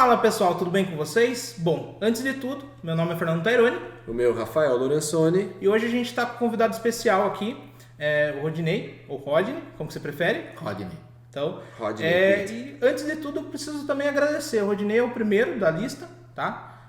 Fala pessoal, tudo bem com vocês? Bom, antes de tudo, meu nome é Fernando Taironi. O meu, Rafael Lorenzoni. E hoje a gente está com um convidado especial aqui, o Rodinei, ou Rodney, como você prefere. Rodney. Então, Rodney e antes de tudo eu preciso também agradecer. O Rodinei é o primeiro da lista, tá?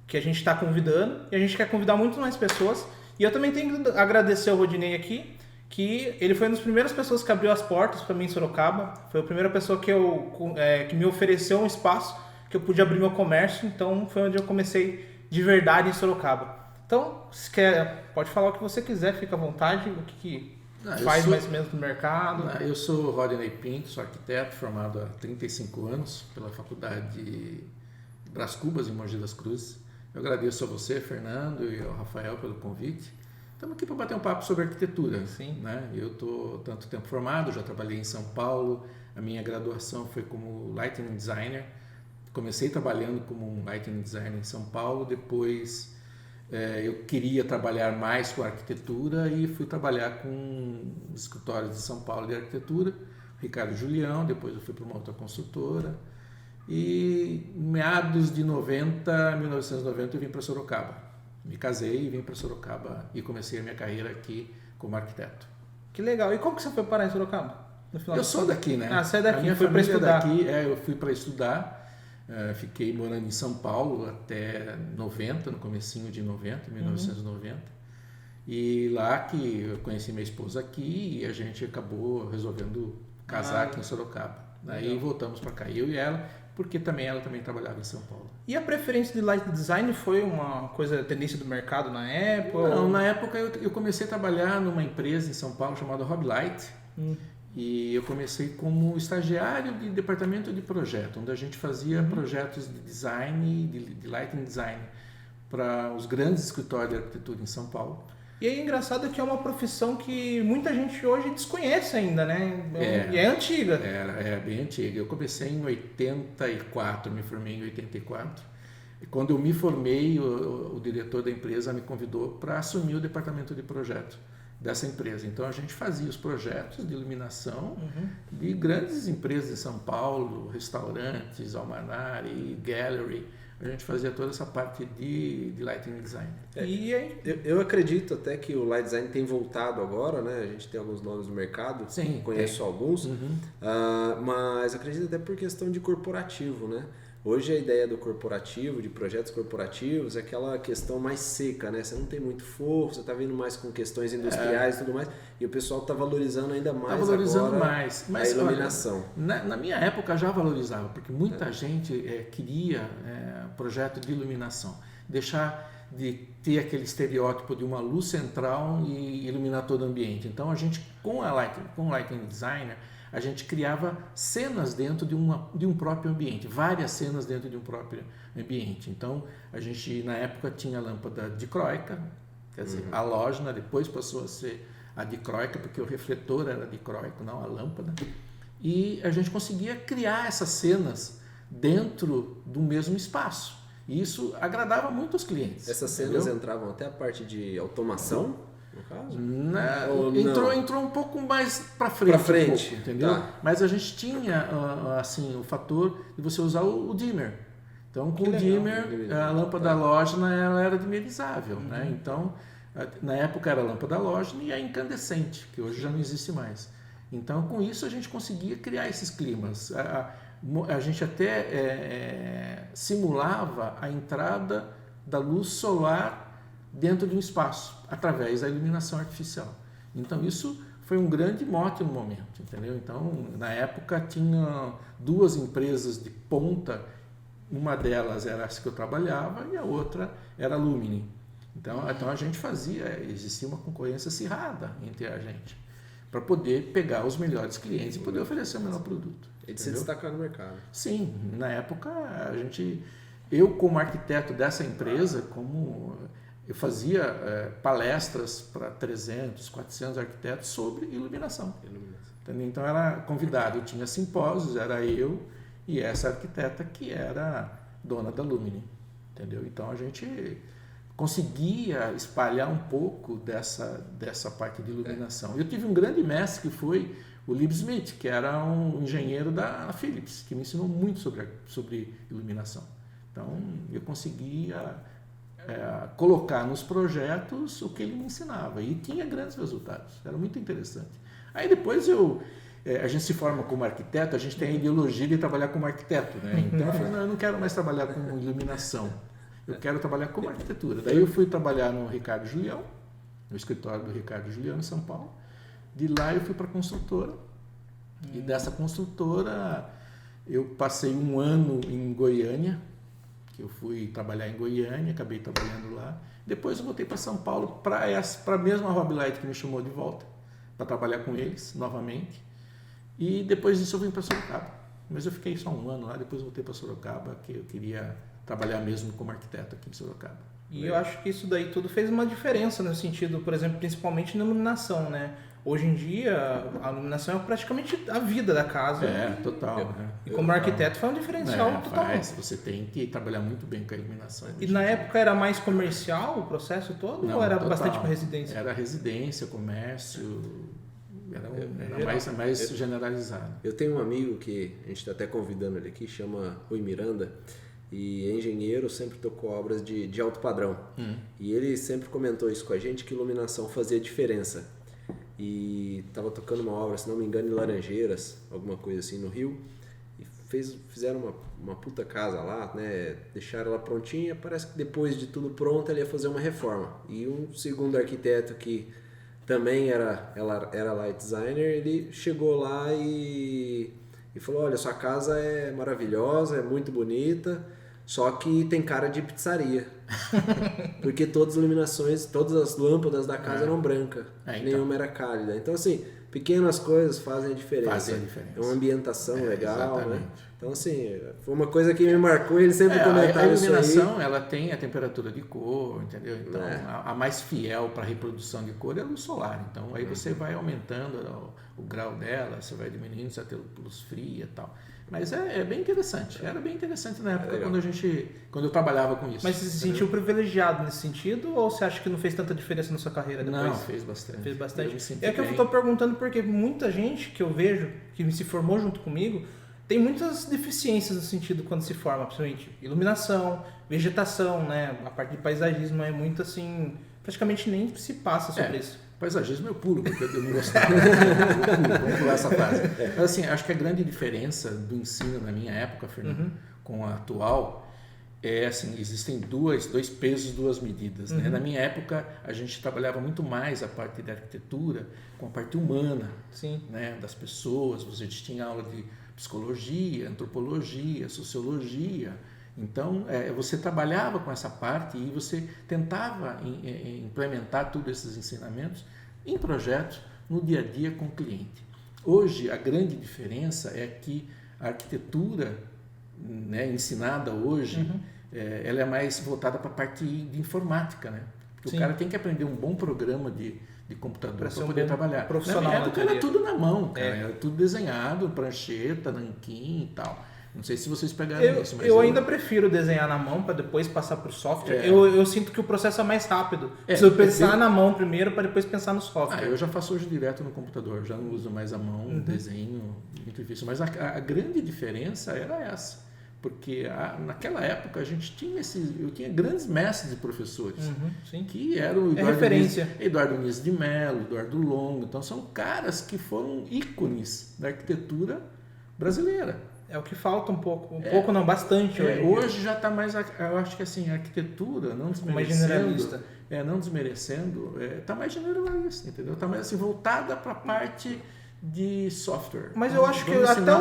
Que a gente está convidando, e a gente quer convidar muito mais pessoas. E eu também tenho que agradecer ao Rodinei aqui, que ele foi uma das primeiras pessoas que abriu as portas para mim em Sorocaba. Foi a primeira pessoa que me ofereceu um espaço que eu pude abrir meu comércio. Então foi onde eu comecei de verdade em Sorocaba. Então, se quer, pode falar o que você quiser, fica à vontade. O que faz mais ou menos no mercado. Eu sou Rodney Pinto, sou arquiteto formado há 35 anos pela Faculdade Brás Cubas em Mogi das Cruzes. Eu agradeço a você, Fernando, e ao Rafael pelo convite. Estamos aqui para bater um papo sobre arquitetura. Sim. Né? Eu estou tanto tempo formado, já trabalhei em São Paulo, a minha graduação foi como Lighting Designer. Comecei trabalhando como um Lighting Designer em São Paulo, depois eu queria trabalhar mais com arquitetura e fui trabalhar com escritórios de São Paulo de arquitetura, Ricardo Julião, depois eu fui para uma outra construtora. E em meados de 1990 eu vim para Sorocaba. Me casei e vim para Sorocaba e comecei a minha carreira aqui como arquiteto. Que legal. E como que você foi parar em Sorocaba? Eu sou daqui, né? Ah, você é daqui, a minha foi para estudar. Daqui, eu fui para estudar. Fiquei morando em São Paulo até 90, no comecinho de 90, 1990. E lá que eu conheci minha esposa aqui e a gente acabou resolvendo casar aqui em Sorocaba. Daí voltamos para cá, eu e ela, porque ela também trabalhava em São Paulo. E a preferência de light design foi uma coisa, tendência do mercado na época? Não, na época eu comecei a trabalhar numa empresa em São Paulo chamada Hobby Light. E eu comecei como estagiário de departamento de projeto, onde a gente fazia projetos de design, de lighting design, para os grandes escritórios de arquitetura em São Paulo. E é engraçado que é uma profissão que muita gente hoje desconhece ainda, né? E é antiga. É bem antiga. Eu comecei em 84, me formei em 84. E quando eu me formei, o diretor da empresa me convidou para assumir o departamento de projeto dessa empresa. Então a gente fazia os projetos de iluminação de grandes empresas de São Paulo, restaurantes, Almanari, Gallery. A gente fazia toda essa parte de lighting design. Eu acredito até que o light design tem voltado agora, né? A gente tem alguns nomes no mercado, Sim, conheço alguns, mas acredito até por questão de corporativo, né? Hoje a ideia do corporativo, de projetos corporativos, é aquela questão mais seca, né? Você não tem muito forro, você está vindo mais com questões industriais e tudo mais, e o pessoal está valorizando ainda mais a iluminação. Olha, na minha época já valorizava, porque muita gente queria projeto de iluminação, deixar de ter aquele estereótipo de uma luz central e iluminar todo o ambiente. Então a gente, com o Lighting Designer, a gente criava cenas dentro de um próprio ambiente, várias cenas dentro de um próprio ambiente. Então, a gente, na época, tinha a lâmpada dicróica, quer dizer, a halógena, depois passou a ser a dicróica, porque o refletor era dicróico, não a lâmpada. E a gente conseguia criar essas cenas dentro do mesmo espaço. E isso agradava muito os clientes. Essas cenas entravam até a parte de automação? No caso? Entrou um pouco mais para frente, um pouco, entendeu? Tá. Mas a gente tinha assim o fator de você usar o dimmer. Então, com o dimmer, a lâmpada halógena ela era dimerizável, né? Então, na época era a lâmpada halógena e a incandescente, que hoje já não existe mais. Então, com isso a gente conseguia criar esses climas. A gente até simulava a entrada da luz solar dentro de um espaço, através da iluminação artificial. Então isso foi um grande mote no momento, entendeu? Então, na época tinha duas empresas de ponta, uma delas era essa que eu trabalhava e a outra era a Lumini. Então a gente existia uma concorrência acirrada entre a gente, para poder pegar os melhores clientes e poder oferecer o melhor produto. E de se destacar no mercado. Sim, na época eu como arquiteto dessa empresa, eu fazia palestras para 300, 400 arquitetos sobre iluminação. Entendeu? Então era convidado, eu tinha simpósios, era eu e essa arquiteta que era dona da Lumini. Entendeu? Então a gente conseguia espalhar um pouco dessa parte de iluminação. Eu tive um grande mestre que foi o Lib Smith, que era um engenheiro da Philips, que me ensinou muito sobre iluminação. Então, eu conseguia colocar nos projetos o que ele me ensinava e tinha grandes resultados. Era muito interessante. Aí depois a gente se forma como arquiteto, a gente tem a ideologia de trabalhar como arquiteto, né? Então eu falei, não, eu não quero mais trabalhar com iluminação, eu quero trabalhar como arquitetura. Daí eu fui trabalhar no Ricardo Julião, no escritório do Ricardo Julião em São Paulo. De lá eu fui para a construtora e dessa construtora eu passei um ano em Goiânia, que eu fui trabalhar em Goiânia, acabei trabalhando lá. Depois eu voltei para São Paulo para a mesma Hobby Light que me chamou de volta, para trabalhar com eles novamente. E depois disso eu vim para Sorocaba. Mas eu fiquei só um ano lá, depois voltei para Sorocaba, que eu queria trabalhar mesmo como arquiteto aqui em Sorocaba. E eu acho que isso daí tudo fez uma diferença no sentido, por exemplo, principalmente na iluminação, né? Hoje em dia, a iluminação é praticamente a vida da casa. Total. E como arquiteto foi um diferencial total. Você tem que trabalhar muito bem com a iluminação. E na época era mais comercial o processo todo? Não, ou era total. Bastante para residência? Era residência, comércio, era mais generalizado. Eu tenho um amigo que a gente está até convidando ele aqui, chama Rui Miranda, e é engenheiro, sempre tocou obras de alto padrão. E ele sempre comentou isso com a gente, que iluminação fazia diferença. E estava tocando uma obra, se não me engano, em Laranjeiras, alguma coisa assim, no Rio, e fizeram uma puta casa lá, né? Deixaram ela prontinha, parece que depois de tudo pronto ele ia fazer uma reforma. E um segundo arquiteto que também era light designer, ele chegou lá e falou, olha, sua casa é maravilhosa, é muito bonita, só que tem cara de pizzaria. Porque todas as iluminações, todas as lâmpadas da casa eram brancas, então. Nenhuma era cálida. Então, assim, pequenas coisas fazem a diferença. É uma ambientação legal, exatamente. né? Então, assim, foi uma coisa que me marcou, ele sempre comentava isso aí. A iluminação, ela tem a temperatura de cor, entendeu? Então, a mais fiel para a reprodução de cor é a luz solar. Então, aí você vai aumentando o grau dela, você vai diminuindo, você vai ter luz fria e tal. Mas é bem interessante. Era bem interessante na época quando eu trabalhava com isso. Mas você se sentiu privilegiado nesse sentido ou você acha que não fez tanta diferença na sua carreira depois? Não, fez bastante. Fez bastante. Eu que eu estou perguntando porque muita gente que eu vejo, que se formou junto comigo, tem muitas deficiências no sentido quando se forma, principalmente iluminação, vegetação, né? A parte de paisagismo é muito assim, praticamente nem se passa sobre isso. Paisagismo eu pulo, porque eu não gostava. Vamos pular essa fase. Mas assim, acho que a grande diferença do ensino na minha época, Fernando, com a atual, é assim, existem dois pesos, duas medidas. Né? Na minha época, a gente trabalhava muito mais a parte da arquitetura com a parte humana, né? Das pessoas. Você tinha aula de psicologia, antropologia, sociologia. Então, você trabalhava com essa parte e você tentava implementar todos esses ensinamentos em projetos no dia a dia com o cliente. Hoje, a grande diferença é que a arquitetura, né, ensinada hoje, ela é mais voltada para a parte de informática, né? Porque o cara tem que aprender um bom programa de computador para poder trabalhar. Na minha época era tudo na mão, cara. Era tudo desenhado, prancheta, nanquim e tal. Não sei se vocês pegaram isso, mas eu ainda prefiro desenhar na mão para depois passar para o software. Eu sinto que o processo é mais rápido. Preciso pensar na mão primeiro para depois pensar no software. Eu já faço hoje direto no computador, já não uso mais a mão, desenho, muito difícil. Mas a grande diferença era essa. Porque naquela época eu tinha grandes mestres e professores que eram o Eduardo Nis de Mello, Eduardo Longo. Então são caras que foram ícones da arquitetura brasileira. É o que falta um pouco, pouco não, bastante. Hoje já está mais, eu acho que assim, a arquitetura, não desmerecendo, mais generalista. Não desmerecendo, está mais generalista, entendeu? Está mais assim, voltada para a parte de software. Mas eu acho que até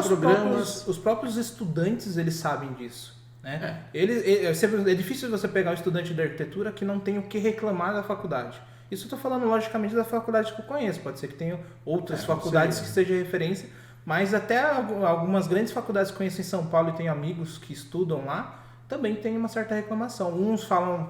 os próprios estudantes, eles sabem disso. Né? É difícil você pegar um estudante de arquitetura que não tem o que reclamar da faculdade. Isso eu estou falando, logicamente, da faculdade que eu conheço. Pode ser que tenha outras faculdades que sejam referência. Mas até algumas grandes faculdades que conheço em São Paulo e tenho amigos que estudam lá, também tem uma certa reclamação. Uns falam,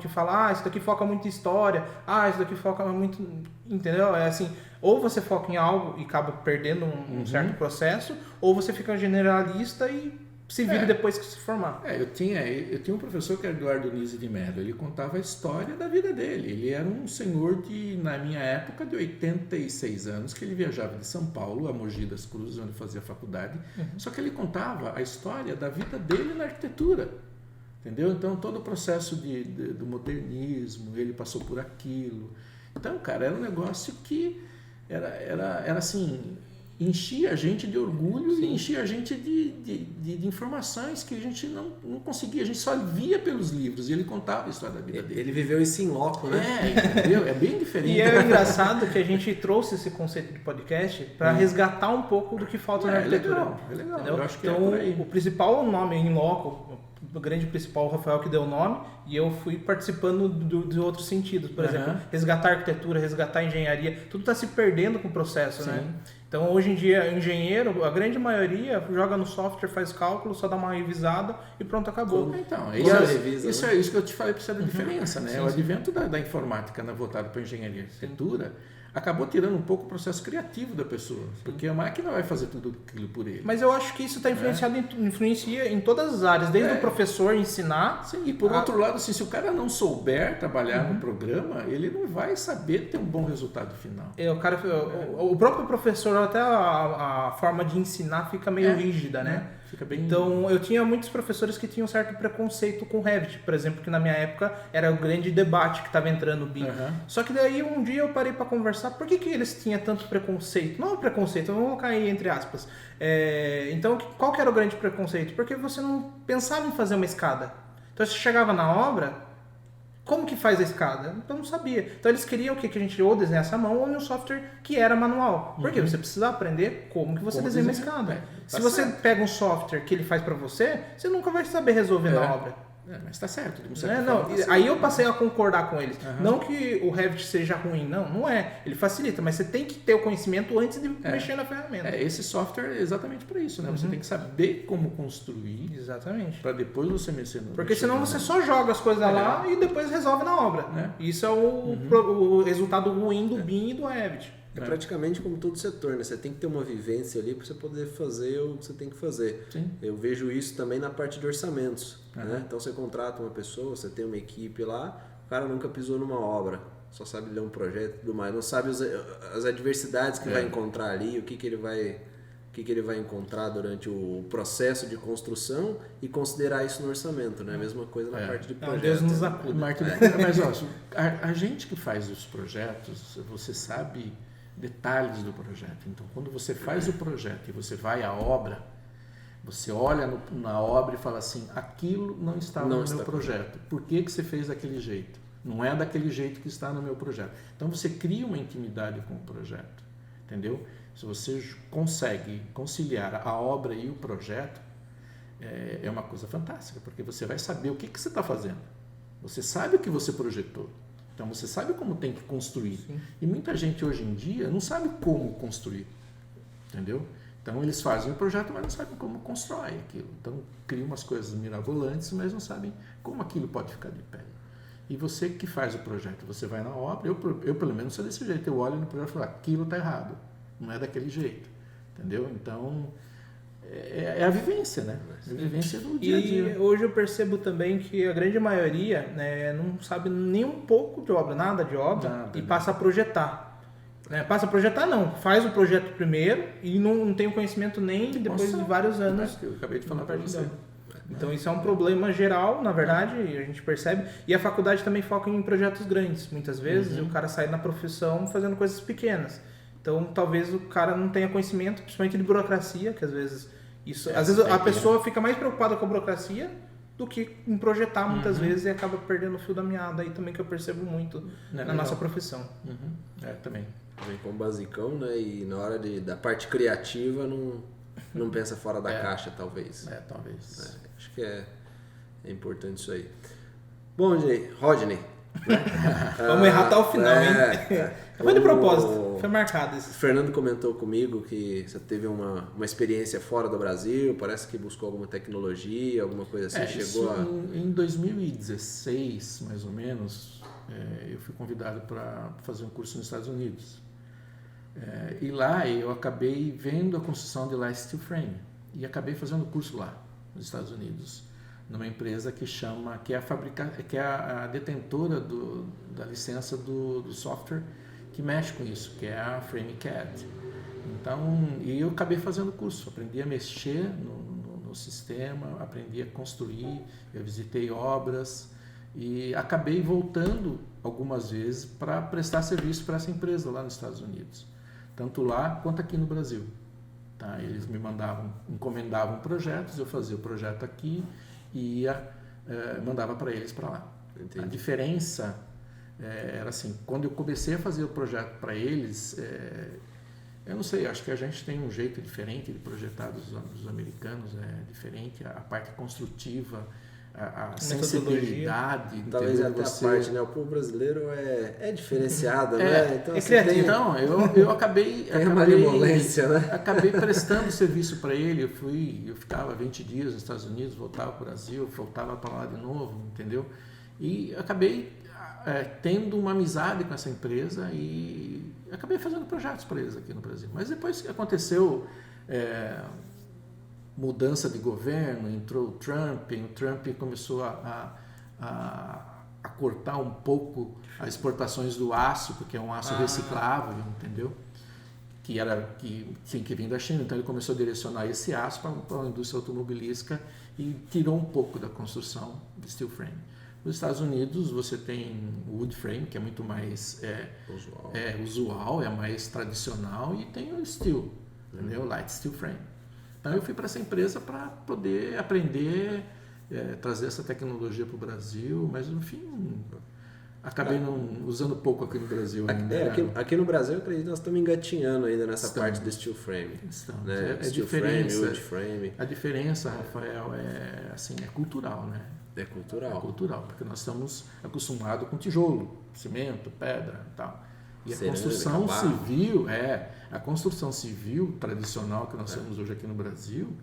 isso daqui foca muito em história, isso daqui foca muito, entendeu? É assim, ou você foca em algo e acaba perdendo um certo processo, ou você fica generalista e se vire depois que se formar. Eu tinha um professor que era Eduardo Nise de Mello, ele contava a história da vida dele. Ele era um senhor na minha época, de 86 anos, que ele viajava de São Paulo a Mogi das Cruzes, onde fazia faculdade, só que ele contava a história da vida dele na arquitetura, entendeu? Então, todo o processo do modernismo, ele passou por aquilo. Então, cara, era um negócio que era assim... enchia a gente de orgulho. Sim. E enchia a gente de informações que a gente não conseguia, a gente só via pelos livros, e ele contava a história da vida dele. Ele viveu isso em loco, né? Entendeu? É bem diferente. E é engraçado que a gente trouxe esse conceito de podcast para resgatar um pouco do que falta na arquitetura. É legal. Entendeu? Eu acho que então, por aí. O principal nome em loco, o grande principal, o Rafael que deu o nome, e eu fui participando de outros sentidos. Por exemplo, resgatar a arquitetura, resgatar a engenharia, tudo está se perdendo com o processo, né? Então, hoje em dia, engenheiro, a grande maioria joga no software, faz cálculo, só dá uma revisada e pronto, acabou. Então, isso que eu te falei, precisa da diferença, né? Sim, o advento da informática voltada para a engenharia e arquitetura acabou tirando um pouco o processo criativo da pessoa, porque a máquina vai fazer tudo aquilo por ele. Mas eu acho que isso está influenciado, influencia em todas as áreas, desde o professor ensinar... Sim, e por outro lado, assim, se o cara não souber trabalhar no programa, ele não vai saber ter um bom resultado final. O próprio professor, até a forma de ensinar fica meio rígida, né? Fica bem... Então, eu tinha muitos professores que tinham certo preconceito com Revit, por exemplo, que na minha época era o grande debate que estava entrando o BIM. Só que daí um dia eu parei para conversar, por que eles tinham tanto preconceito? Não preconceito, vamos colocar aí entre aspas. Então, qual que era o grande preconceito? Porque você não pensava em fazer uma escada. Então, você chegava na obra... Como que faz a escada? Eu não sabia. Então eles queriam que a gente ou desenhasse à mão ou no software que era manual. Porque você precisa aprender como que você desenha uma escada. Se você pega um software que ele faz para você, você nunca vai saber resolver na obra. Mas está certo. Aí eu passei a concordar com eles. Não que o Revit seja ruim, não é. Ele facilita, mas você tem que ter o conhecimento antes de mexer na ferramenta. Esse software é exatamente para isso, né? Você tem que saber como construir. Exatamente. Para depois você mexer no... Porque senão você só joga as coisas lá e depois resolve na obra. Isso é o resultado ruim do BIM e do Revit. É praticamente como todo setor, né? Você tem que ter uma vivência ali para você poder fazer o que você tem que fazer. Sim. Eu vejo isso também na parte de orçamentos. Né? Então você contrata uma pessoa, você tem uma equipe lá, o cara nunca pisou numa obra, só sabe ler um projeto e tudo mais, não sabe as adversidades que vai encontrar ali, o que ele vai encontrar durante o processo de construção e considerar isso no orçamento, né? A mesma coisa na parte de projeto. Deus nos acuda. Mas ó, a gente que faz os projetos, você sabe detalhes do projeto. Então, quando você faz o projeto e você vai à obra, você olha na obra e fala assim, aquilo não estava no meu projeto. Por que você fez daquele jeito? Não é daquele jeito que está no meu projeto. Então, você cria uma intimidade com o projeto, entendeu? Se você consegue conciliar a obra e o projeto, é uma coisa fantástica, porque você vai saber o que você está fazendo. Você sabe o que você projetou. Então, você sabe como tem que construir. Sim. E muita gente hoje em dia não sabe como construir, entendeu? Então, eles fazem o projeto, mas não sabem como constrói aquilo. Então, criam umas coisas mirabolantes, mas não sabem como aquilo pode ficar de pé. E você que faz o projeto, você vai na obra, eu pelo menos sou desse jeito, eu olho no projeto e falo, aquilo está errado, não é daquele jeito, entendeu? Então, é a vivência, né? A vivência do dia a dia. E hoje eu percebo também que a grande maioria não sabe nem um pouco de obra, nada de obra, e passa a projetar. Passa a projetar não, faz o projeto primeiro e não tem o conhecimento nem depois de vários anos. Eu acabei de falar para você. Então isso é um problema geral, na verdade, a gente percebe. E a faculdade também foca em projetos grandes, muitas vezes, e o cara sai na profissão fazendo coisas pequenas. Então talvez o cara não tenha conhecimento, principalmente de burocracia, que às vezes a pessoa fica mais preocupada com a burocracia do que em projetar muitas vezes e acaba perdendo o fio da meada. Aí também que eu percebo muito na nossa profissão. Também. Vem com o basicão, né? E na hora da parte criativa não pensa fora da caixa, talvez. Talvez. Acho que é importante isso aí. Bom, Rodney. Vamos errar até o final, hein? Foi de propósito, foi marcado isso. O Fernando comentou comigo que você teve uma experiência fora do Brasil, parece que buscou alguma tecnologia, alguma coisa assim. Em 2016, mais ou menos, eu fui convidado para fazer um curso nos Estados Unidos. E lá eu acabei vendo a construção de Light Steel Frame e acabei fazendo o curso lá. nos Estados Unidos, numa empresa que é a detentora da licença do software que mexe com isso, que é a FrameCAD. Então, e eu acabei fazendo o curso, aprendi a mexer no sistema, aprendi a construir, eu visitei obras e acabei voltando algumas vezes para prestar serviço para essa empresa lá nos Estados Unidos, tanto lá quanto aqui no Brasil. Tá? Eles me encomendavam projetos, eu fazia o projeto aqui e mandava para eles para lá. Entendi. A diferença era assim, quando eu comecei a fazer o projeto para eles, eu não sei, acho que a gente tem um jeito diferente de projetar dos americanos, é diferente, a parte construtiva, a sensibilidade. Talvez até a parte, né? O povo brasileiro é diferenciado, né? Então, criativo. Então, eu acabei... Tem uma malemolência, né? Acabei prestando serviço para ele, eu ficava 20 dias nos Estados Unidos, voltava para o Brasil, voltava para lá de novo, entendeu? E acabei tendo uma amizade com essa empresa e acabei fazendo projetos para eles aqui no Brasil. Mas depois que aconteceu mudança de governo, entrou o Trump começou a cortar um pouco as exportações do aço, porque é um aço reciclável, entendeu? Que tinha que vir da China. Então ele começou a direcionar esse aço para a indústria automobilística e tirou um pouco da construção de steel frame. Nos Estados Unidos você tem o wood frame, que é muito mais usual, é mais tradicional, e tem o steel, entendeu? Light steel frame. Então eu fui para essa empresa para poder aprender, trazer essa tecnologia para o Brasil, mas no fim acabei não usando pouco aqui no Brasil ainda. Aqui no Brasil eu acredito que nós estamos engatinhando ainda nessa parte do steel frame. Né? Steel frame, wood frame. A diferença, Rafael, é cultural, né? É cultural. É cultural, porque nós estamos acostumados com tijolo, cimento, pedra e tal. E a construção civil tradicional que nós temos hoje aqui no Brasil,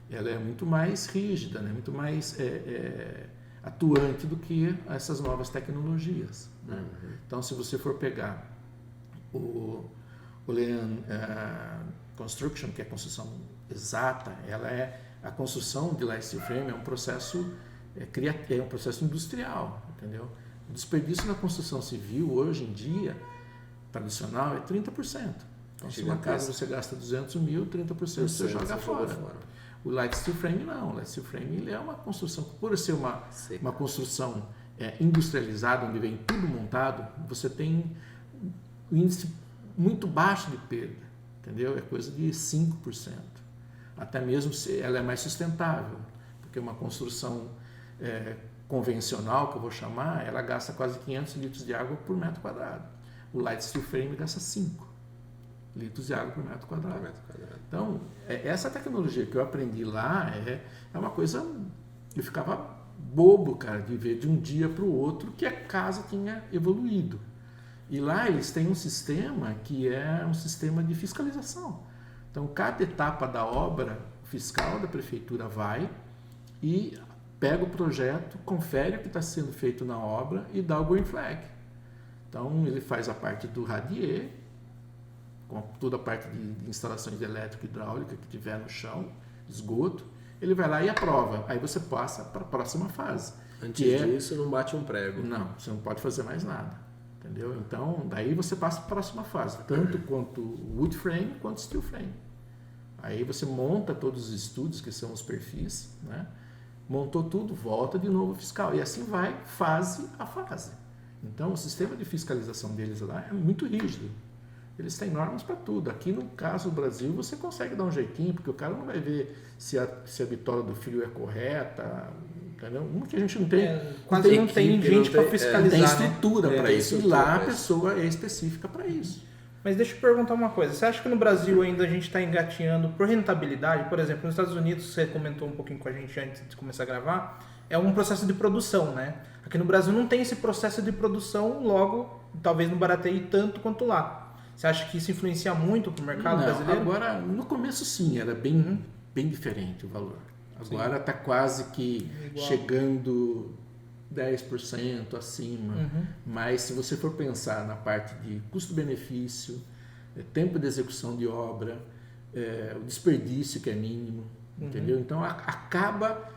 ela é muito mais rígida, né? Muito mais atuante do que essas novas tecnologias. Né? Então, se você for pegar o Lean Construction, que é a construção exata, a construção de light steel frame é um processo é um processo industrial, entendeu? O desperdício na construção civil hoje em dia tradicional é 30%. Então, se uma casa você gasta 200 mil, 30% você joga fora. O light steel frame não. O light steel frame ele é uma construção, por ser uma construção industrializada, onde vem tudo montado, você tem um índice muito baixo de perda, entendeu? É coisa de 5%. Até mesmo se ela é mais sustentável, porque uma construção convencional, que eu vou chamar, ela gasta quase 500 litros de água por metro quadrado. O light steel frame gasta 5 litros de água por metro quadrado. Então, essa tecnologia que eu aprendi lá é uma coisa... Eu ficava bobo, cara, de ver de um dia para o outro que a casa tinha evoluído. E lá eles têm um sistema que é um sistema de fiscalização. Então, cada etapa da obra, o fiscal da prefeitura vai e pega o projeto, confere o que está sendo feito na obra e dá o green flag. Então, ele faz a parte do radier, com toda a parte de instalações de elétrica e hidráulica que tiver no chão, esgoto, ele vai lá e aprova. Aí você passa para a próxima fase. Antes disso, não bate um prego. Não, você não pode fazer mais nada. Entendeu? Então, daí você passa para a próxima fase, tanto quanto wood frame quanto steel frame. Aí você monta todos os estudos, que são os perfis, né? Montou tudo, volta de novo o fiscal. E assim vai, fase a fase. Então, o sistema de fiscalização deles lá é muito rígido. Eles têm normas para tudo. Aqui, no caso do Brasil, você consegue dar um jeitinho, porque o cara não vai ver se a bitola do fio é correta, entendeu? Que a gente não tem... Quase não tem gente para fiscalizar. Tem estrutura para isso. E lá a pessoa é específica para isso. Mas deixa eu perguntar uma coisa. Você acha que no Brasil ainda a gente está engatinhando por rentabilidade? Por exemplo, nos Estados Unidos, você comentou um pouquinho com a gente antes de começar a gravar, é um processo de produção, né? Aqui no Brasil não tem esse processo de produção, logo, talvez não barateie tanto quanto lá. Você acha que isso influencia muito para o mercado brasileiro? Agora, no começo sim, era bem diferente o valor. Agora está quase que chegando 10% acima. Mas se você for pensar na parte de custo-benefício, tempo de execução de obra, o desperdício que é mínimo, entendeu? Então acaba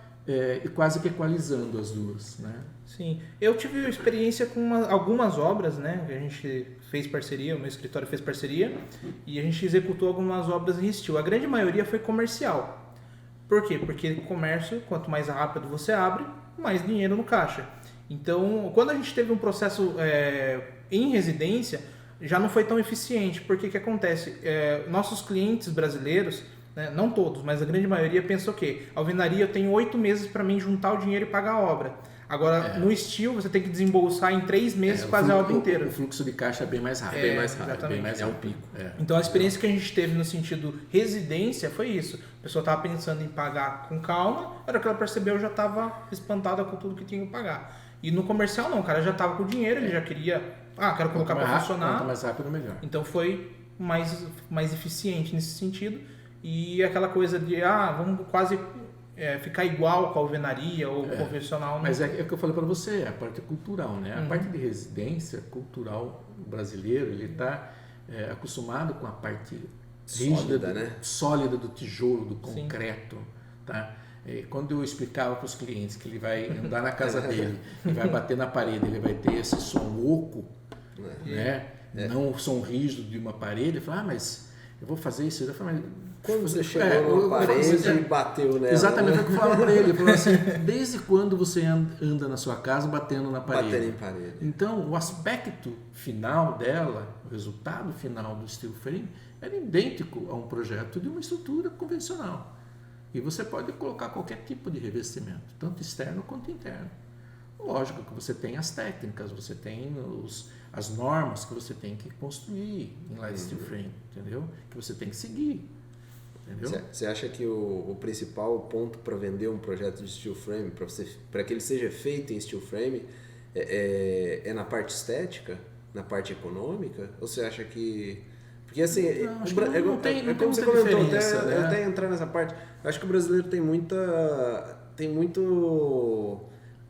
quase que equalizando as duas, né? Sim, eu tive experiência com algumas obras, né? A gente fez parceria, o meu escritório fez parceria e a gente executou algumas obras em steel. A grande maioria foi comercial. Por quê? Porque comércio, quanto mais rápido você abre, mais dinheiro no caixa. Então, quando a gente teve um processo em residência, já não foi tão eficiente, porque o que acontece? Nossos clientes brasileiros, né, não todos, mas a grande maioria pensa o quê? Alvenaria, eu tenho 8 meses para mim juntar o dinheiro e pagar a obra. Agora, no steel, você tem que desembolsar em 3 meses quase a obra inteira. O fluxo de caixa é bem mais rápido. Exatamente. Bem mais é um pico. Então, a experiência que a gente teve no sentido residência foi isso. A pessoa estava pensando em pagar com calma, a hora que ela percebeu, já estava espantada com tudo que tinha que pagar. E no comercial, não. O cara já estava com o dinheiro, ele já queria... quero colocar para funcionar. Quanto mais rápido, melhor. Então, foi mais eficiente nesse sentido. E aquela coisa de, vamos quase... ficar igual com a alvenaria ou convencional. Mas é o que eu falei para você, a parte cultural, né? A parte de residência cultural brasileiro, ele está acostumado com a parte rígida, sólida do tijolo, do concreto, tá? Quando eu explicava para os clientes que ele vai andar na casa dele e vai bater na parede, ele vai ter esse som oco, né? Não o som rígido de uma parede, ele fala, mas eu vou fazer isso. Eu falei, quando você chegou numa parede e bateu nela. Exatamente, o que eu falava para ele. Ele falou assim, desde quando você anda na sua casa batendo na parede? Batendo em parede. Então, o aspecto final dela, o resultado final do steel frame, era idêntico a um projeto de uma estrutura convencional. E você pode colocar qualquer tipo de revestimento, tanto externo quanto interno. Lógico que você tem as técnicas, você tem as normas que você tem que construir em light steel frame, entendeu? Que você tem que seguir. Você acha que o principal ponto para vender um projeto de steel frame, para que ele seja feito em steel frame, é na parte estética, na parte econômica? Ou você acha que... Porque assim, não tem como você comentou, né? até entrar nessa parte, eu acho que o brasileiro tem muito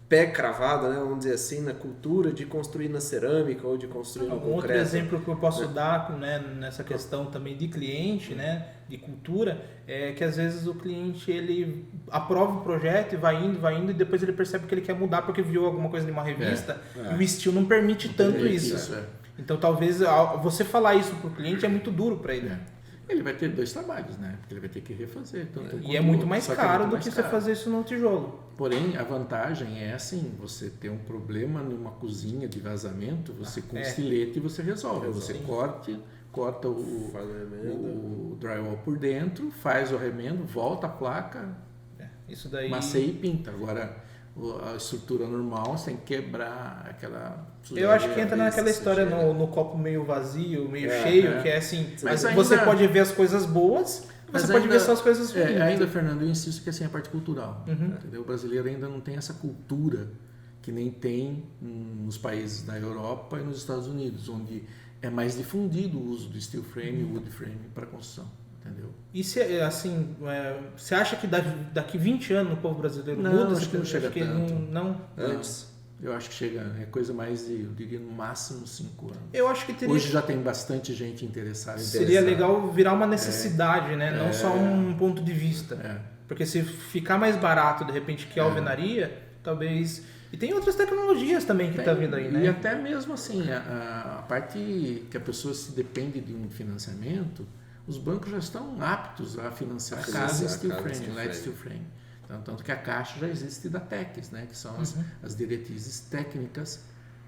pé cravado, né, vamos dizer assim, na cultura de construir na cerâmica ou de construir no concreto. Outro exemplo que eu posso dar, né, nessa questão também de cliente, né, de cultura, é que às vezes o cliente ele aprova o projeto e vai indo e depois ele percebe que ele quer mudar porque viu alguma coisa de uma revista e o steel não permite tanto isso. Então talvez você falar isso para o cliente é muito duro para ele. Ele vai ter 2 trabalhos, né? Porque ele vai ter que refazer. E é muito mais caro do que você fazer isso no tijolo. Porém, a vantagem é assim, você ter um problema numa cozinha de vazamento, você com estilete você resolve. Você corta o drywall por dentro, faz o remendo, volta a placa, isso daí... masseia e pinta. Agora, a estrutura normal, você tem que quebrar aquela... Eu acho que entra naquela história no copo meio vazio, meio cheio, que é assim, mas você pode ver as coisas boas, você pode ver só as coisas ruins. Ainda, Fernando, eu insisto que assim, a parte cultural. Entendeu? O brasileiro ainda não tem essa cultura que nem tem nos países da Europa e nos Estados Unidos, onde é mais difundido o uso do steel frame e wood frame para construção. Entendeu? E se, assim, você acha que daqui 20 anos o povo brasileiro muda? Não, acho que não chega tanto. Não? Antes. Eu acho que chega, coisa mais de, eu diria, no máximo 5 anos. Eu acho que teria... Hoje já tem bastante gente interessada. Seria legal virar uma necessidade, né? Não só um ponto de vista. Porque se ficar mais barato, de repente, que a alvenaria, talvez... E tem outras tecnologias também que está vindo aí, né? E até mesmo assim, a parte que a pessoa se depende de um financiamento, os bancos já estão aptos a financiar a casa steel frame, light steel frame. Tanto que a Caixa já existe da TECs, né? Que são as diretrizes técnicas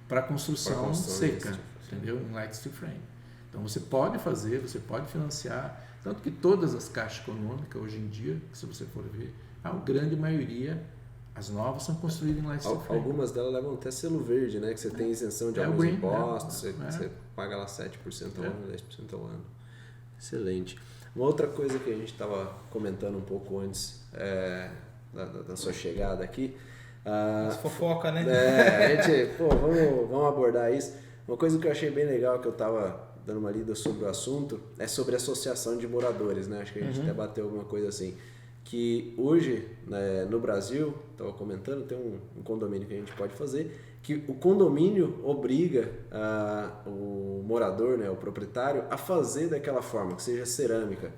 para construção seca, entendeu? Em light steel frame. Então você pode fazer, você pode financiar, tanto que todas as caixas econômicas hoje em dia, se você for ver, a grande maioria, as novas são construídas em light steel frame. Algumas delas levam até selo verde, né? Que você tem isenção de alguns impostos, você paga lá 7% ao ano, 10% ao ano. Excelente. Uma outra coisa que a gente estava comentando um pouco antes da sua chegada aqui. As fofoca, né? A gente, vamos abordar isso. Uma coisa que eu achei bem legal, que eu estava dando uma lida sobre o assunto, é sobre associação de moradores, né? Acho que a gente até bateu alguma coisa assim. Que hoje, né, no Brasil, estava comentando, tem um condomínio que a gente pode fazer, que o condomínio obriga o morador, né, o proprietário, a fazer daquela forma, que seja cerâmica.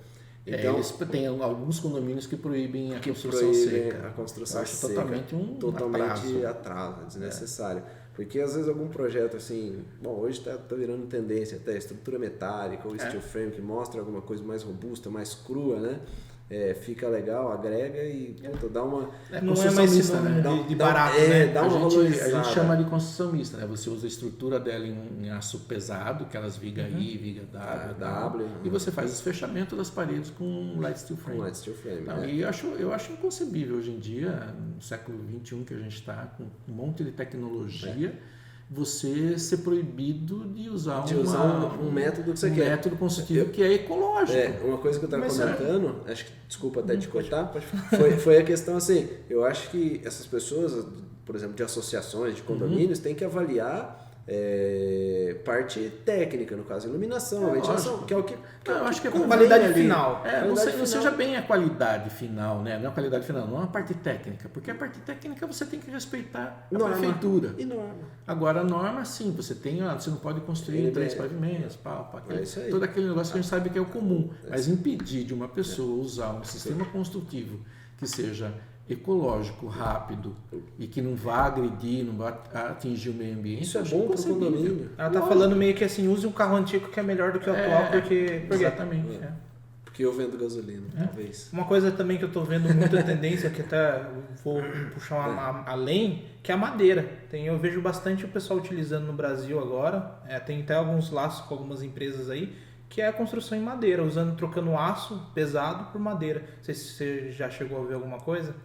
Então, eles têm alguns condomínios que proíbem a construção seca. A construção Eu acho seca. totalmente atraso, desnecessário. Porque às vezes algum projeto assim, bom, hoje tá virando tendência até estrutura metálica ou steel frame que mostra alguma coisa mais robusta, mais crua, né? Fica legal, agrega e dá uma... Não é mais sinônimo de barato, né? Dá uma a valorizada. gente chama de construção mista, né? Você usa a estrutura dela em aço pesado, aquelas viga I, viga W, e você faz os fechamentos das paredes com light steel frame. Então, e eu acho inconcebível hoje em dia, no século XXI que a gente está, com um monte de tecnologia, você ser proibido de usar um método que você quer. Um método construtivo que é ecológico. Uma coisa que eu estava comentando, acho que, desculpa até te cortar, foi a questão assim, eu acho que essas pessoas, por exemplo, de associações, de condomínios, têm que avaliar parte técnica, no caso, iluminação, ventilação, que é o que eu acho que é qualidade final. Não seja bem a qualidade final, né? Não a qualidade final, não a parte técnica, porque a parte técnica você tem que respeitar a prefeitura. E norma. Agora a norma, sim, você não pode construir 3 pavimentos, todo aquele negócio que a gente sabe que é o comum, mas impedir de uma pessoa usar um sistema construtivo que seja ecológico, rápido e que não vá agredir, não vá atingir o meio ambiente. Isso é bom para o condomínio. Ela tá falando meio que assim, use um carro antigo que é melhor do que o atual, porque... Exatamente. Porque eu vendo gasolina, talvez. Uma coisa também que eu tô vendo muita tendência, que até vou puxar além, que é a madeira. Eu vejo bastante o pessoal utilizando no Brasil agora, tem até alguns laços com algumas empresas aí, que é a construção em madeira, trocando aço pesado por madeira. Não sei se você já chegou a ver alguma coisa.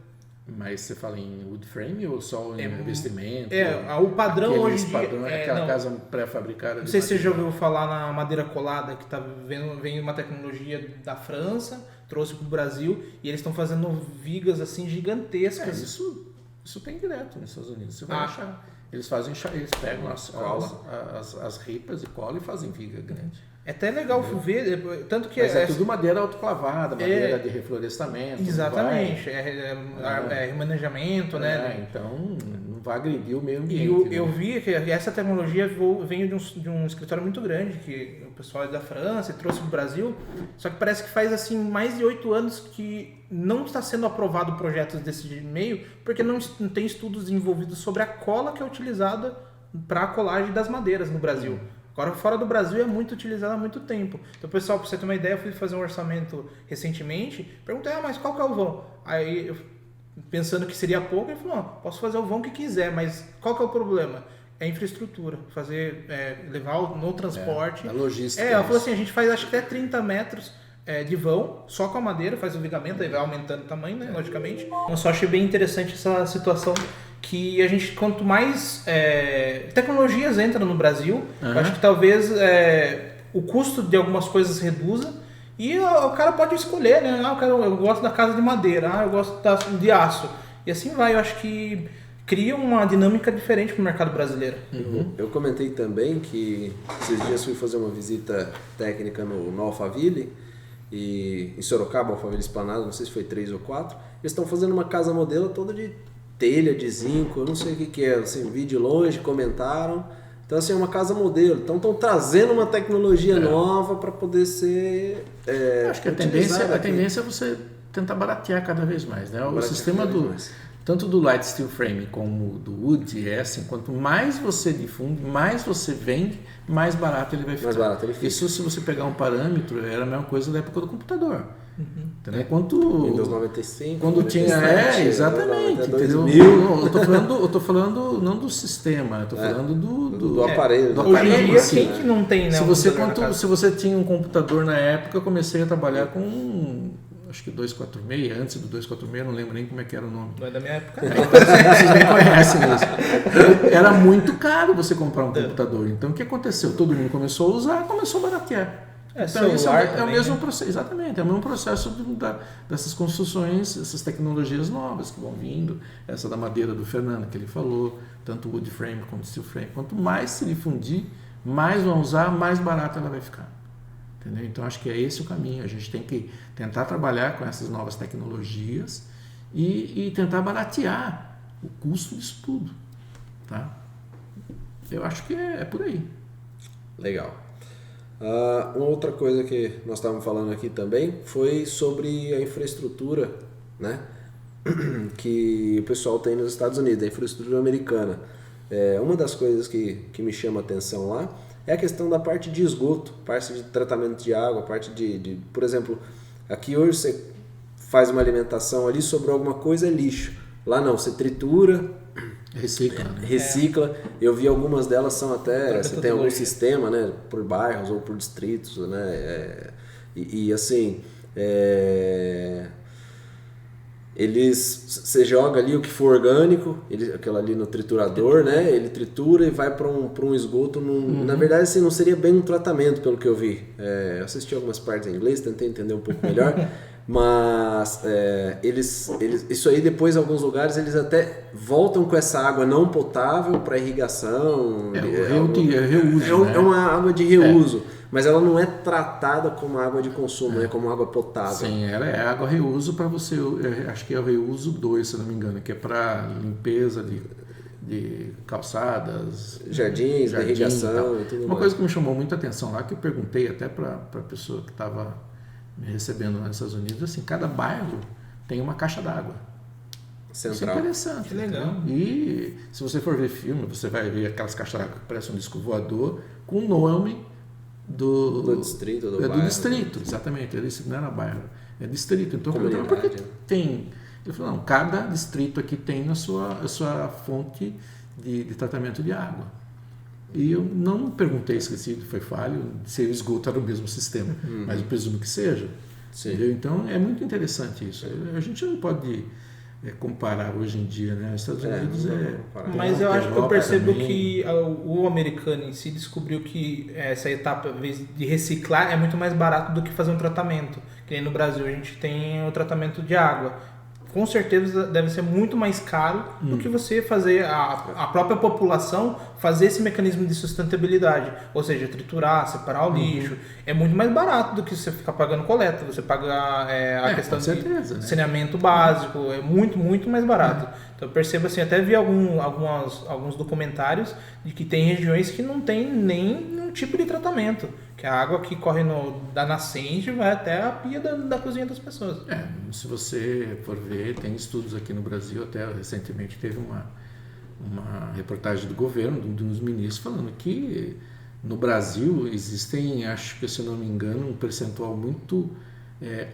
Mas você fala em wood frame ou só em revestimento? O padrão hoje em dia... aquela casa pré-fabricada. Não sei se você já ouviu falar na madeira colada, que vem uma tecnologia da França, trouxe para o Brasil, e eles estão fazendo vigas assim gigantescas. Isso tem direto nos Estados Unidos, você vai achar. Eles pegam as ripas e colam e fazem viga grande. É até legal ver, tanto que... Mas é tudo madeira autoclavada, madeira de reflorestamento. Exatamente, remanejamento, né? Então não vai agredir o meio ambiente. E eu vi que essa tecnologia veio de um escritório muito grande, que o pessoal é da França e trouxe para o Brasil, só que parece que faz assim mais de 8 anos que não está sendo aprovado projetos desse meio, porque não tem estudos desenvolvidos sobre a cola que é utilizada para a colagem das madeiras no Brasil. Agora, fora do Brasil é muito utilizado há muito tempo. Então, pessoal, para você ter uma ideia, eu fui fazer um orçamento recentemente, perguntei, mas qual que é o vão? Aí, eu, pensando que seria pouco, ele falou, posso fazer o vão que quiser, mas qual que é o problema? É a infraestrutura, levar no transporte. A logística. Ela falou assim, a gente faz acho que até 30 metros de vão, só com a madeira, faz o vigamento, aí vai aumentando o tamanho, né, logicamente. Eu só achei bem interessante essa situação, que a gente, quanto mais tecnologias entram no Brasil, eu acho que talvez o custo de algumas coisas reduza e o cara pode escolher, né? Eu gosto da casa de madeira, eu gosto de aço. E assim vai, eu acho que cria uma dinâmica diferente para o mercado brasileiro. Eu comentei também que esses dias fui fazer uma visita técnica no Alphaville, e em Sorocaba, Alphaville Esplanada, não sei se foi 3 ou 4, eles estão fazendo uma casa modelo toda de telha de zinco, eu não sei o que é, assim, vi de longe, comentaram. Então, assim, é uma casa modelo. Então, estão trazendo uma tecnologia nova para poder ser acho que a tendência é você tentar baratear cada vez mais, né? O sistema tanto do light steel frame como do wood é assim, quanto mais você difunde, mais você vende, mais barato ele vai ficar. Isso, se você pegar um parâmetro, era a mesma coisa da época do computador. Entendeu? Windows 95, quando 97, tinha, exatamente, entendeu? 2000. Eu tô falando não do sistema, eu tô falando do aparelho. Hoje em dia, quem que não tem, né? Se você tinha um computador na época, eu comecei a trabalhar com acho que 246, antes do 246, não lembro nem como é que era o nome. Não é da minha época. Vocês nem conhecem isso. Era muito caro você comprar um computador. Então o que aconteceu? Todo mundo começou a usar, começou a baratear. Então isso é o mesmo processo, exatamente, é o mesmo processo dessas construções, essas tecnologias novas que vão vindo, essa da madeira do Fernando que ele falou, tanto wood frame quanto steel frame. Quanto mais se difundir, mais vão usar, mais barata ela vai ficar. Entendeu? Então acho que é esse o caminho, a gente tem que tentar trabalhar com essas novas tecnologias e tentar baratear o custo disso tudo. Tá? Eu acho que é por aí. Legal. Uma outra coisa que nós estávamos falando aqui também foi sobre a infraestrutura, né, que o pessoal tem nos Estados Unidos, a infraestrutura americana. Uma das coisas que me chama a atenção lá é a questão da parte de esgoto, parte de tratamento de água, parte de por exemplo, aqui hoje você faz uma alimentação ali, sobrou alguma coisa, é lixo. Lá não, você tritura, recicla. Eu vi algumas delas são até, você tem algum sistema, né, por bairros ou por distritos, né, e assim, você joga ali o que for orgânico, aquilo ali no triturador, né, ele tritura e vai para um esgoto. Na verdade, assim, não seria bem um tratamento, pelo que eu vi. Eu assisti algumas partes em inglês, tentei entender um pouco melhor. Mas isso aí depois, em alguns lugares, eles até voltam com essa água não potável para irrigação. Reuso, né? É uma água de reuso, mas ela não é tratada como água de consumo, né? Como água potável. Sim, ela é água reuso para você, acho que é o reuso 2, se não me engano, que é para limpeza de calçadas, jardins, irrigação e tudo mais. Uma coisa que me chamou muita atenção lá, que eu perguntei até para a pessoa que estava me recebendo nos Estados Unidos, assim, cada bairro tem uma caixa d'água central. Isso é interessante. Que legal. E se você for ver filme, você vai ver aquelas caixas d'água que parecem um disco voador com o nome do distrito, do bairro. Do distrito, exatamente. Isso não era bairro, é distrito. Então, porque tem... Ele falou, não, cada distrito aqui tem a sua fonte de tratamento de água. E eu não perguntei, esqueci, foi falho, se o esgoto era o mesmo sistema, mas eu presumo que seja. Então é muito interessante isso. A gente não pode comparar hoje em dia, né? Os Estados Unidos Mas eu acho que eu percebo que o americano em si descobriu que essa etapa de reciclar é muito mais barato do que fazer um tratamento. Que nem no Brasil a gente tem o tratamento de água. Com certeza deve ser muito mais caro do que você fazer a própria população fazer esse mecanismo de sustentabilidade, ou seja, triturar, separar o lixo. É muito mais barato do que você ficar pagando coleta, você paga a questão de saneamento básico, é muito, muito mais barato. Então eu percebo assim, até vi alguns documentários de que tem regiões que não tem nenhum tipo de tratamento, que a água que corre da nascente vai até a pia da cozinha das pessoas. Se você for ver, tem estudos aqui no Brasil, até recentemente teve uma reportagem do governo, de um dos ministros, falando que no Brasil existem, acho que se eu não me engano, um percentual muito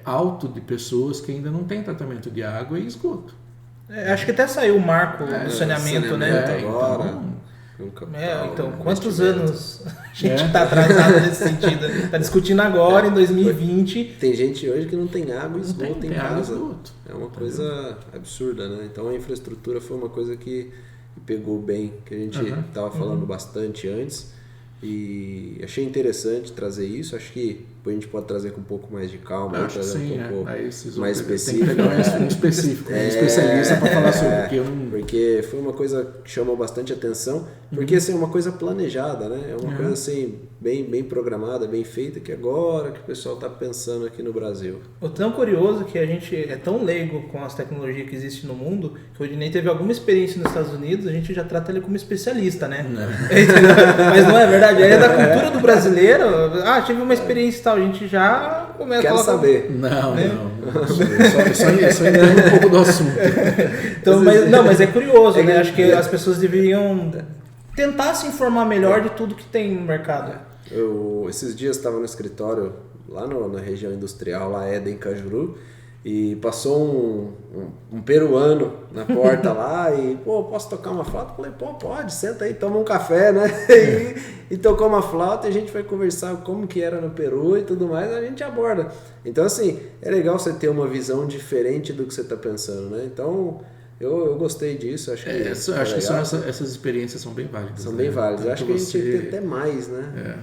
alto de pessoas que ainda não têm tratamento de água e esgoto. Acho que até saiu o marco do saneamento, né? Agora. Então, quantos anos a gente está atrasado nesse sentido? Está discutindo agora, em 2020. Tem gente hoje que não tem água e esgoto em casa. Esgoto. É uma coisa absurda, né? Então a infraestrutura foi uma coisa que pegou bem, que a gente estava falando bastante antes. E achei interessante trazer isso. Acho que depois a gente pode trazer com um pouco mais de calma, trazer um pouco mais específico. Tem que pegar um especialista para falar sobre porque foi uma coisa que chamou bastante atenção, porque assim, é uma coisa planejada, né? É uma coisa assim, bem programada, bem feita, que agora que o pessoal está pensando aqui no Brasil. O tão curioso que a gente é tão leigo com as tecnologias que existem no mundo, que o Rodinei teve alguma experiência nos Estados Unidos, a gente já trata ele como especialista, né? Mas não é verdade? É da cultura do brasileiro. Tive uma experiência e tal, a gente já começa a saber. Não. Eu só entendo um pouco do assunto. Então, mas é curioso, né? Acho que as pessoas deveriam tentar se informar melhor de tudo que tem no mercado. Esses dias estava no escritório, lá na região industrial, lá em Cajuru, e passou um peruano na porta lá e, posso tocar uma flauta? Eu falei, pode, senta aí, toma um café, né? E tocou uma flauta e a gente foi conversar como que era no Peru e tudo mais, a gente aborda. Então, assim, é legal você ter uma visão diferente do que você está pensando, né? Então, eu gostei disso, acho que acho que essas experiências são bem válidas. São bem válidas, acho que a gente tinha que ter até mais, né?